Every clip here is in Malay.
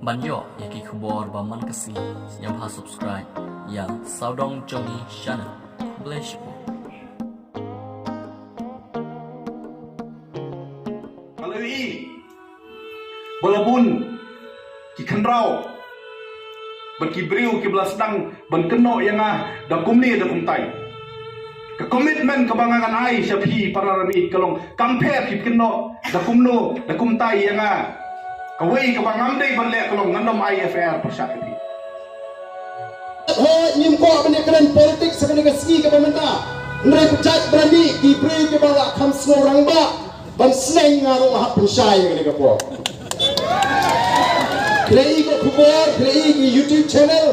Banyo yaki kubor baman kasi yang ha subscribe yang Saudong Jongi channel bless po. Malui Balabun ki khenrau ban ki briu ki blasdang ban keno yang da kumni da kumtai ka commitment ka bangangan ai syapi pararami kalong kampe ki keno da kumno da kumtai yang kawai ka bangamdai ban le kalong ngandom IFR persakti ho nyim ko bani keren politik sakani ka ski ka pamenta ndai pujat berani ki briu ke bala kham snorang ba ban sneng ngaro ha pusai ngani ka po Klei ko kubor, klei ki YouTube channel.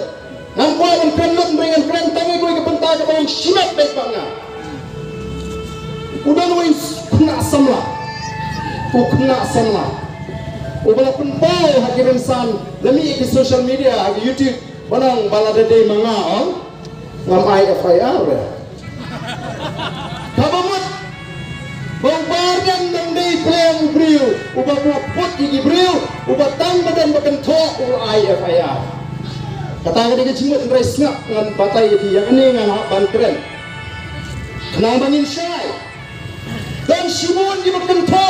Nang ko ang kanlong dengan keren tangi ko ikapanta ka bang simat baik banga. Udan win kena samla. Kena samla. Ubala pun bau hakirim san lami ki social media ki YouTube banang balada day mga ngam IFIR. Kabamut bang barang nang day playang briu uba put gigi briu uba tang badan bakan to ur IFIR kata ka dika cimut nrai snap ngan batai ki yang ini ngan ban keren kenang bangin syai dan simun di bakan to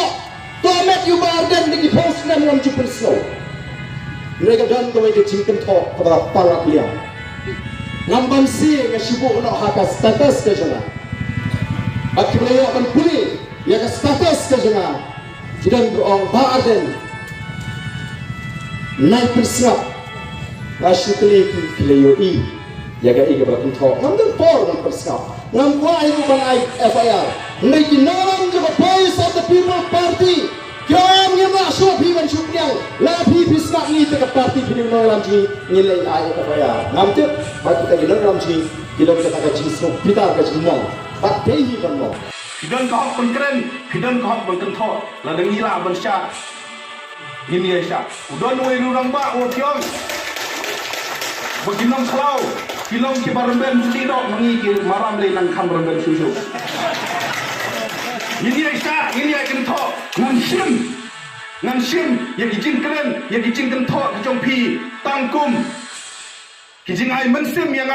amet yu bardan diki post nam ngam jupun slow mereka dan kawai di cimken to pada palak liang ngam ban si ngasibu no haka status ka jana akiblayo ban puli ya ka status ka jana jidan berong bardan naik bersiap rasu keli kilayo i ya ka iga berakin thok ngam dan por ngam bersiap ngam kuai ko bang FIR ndai kinaram je ka voice of the people party kyam ngam so phi man chuknyang la phi bisna ni te ka party phi no ram ji ni lai FIR ngam te ba kita gina ram ji kilo kita ka ji so pita ka ji mong bat te hi ban mo Kidan kahok pengkeren, kidan kahok pengkentot, ladang gila bersyak. Ini ya syak. Udah nuai lurang bak, wakiong. Beginong kalau, kilong kibar remben setidok mengikir maram lay nang kam remben susu. Ini ya syak, ini ya kentot, ngan sim, ya kijing keren, ya kijing kentot, kicong pi, tangkum. Kijing ay mensim yang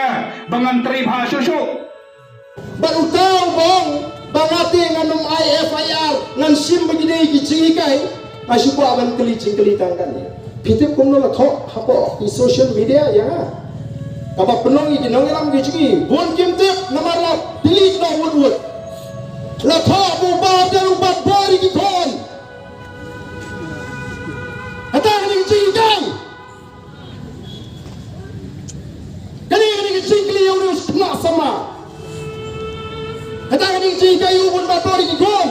bangan teribha susu. baru tahu bang bangate nganum IFIR ngan sim begini gicing ikai masih ko aban kelicing kelitang kan ya pitip kumno la thok hapo di social media ya kaba penong i dinong ram gicing bon kimtip namar la delete no wood la thok bu ba dan u ba bari ki thon ata ni gicing ikai kali gicing kli urus kena sama Kata ni jika you pun batori ki kon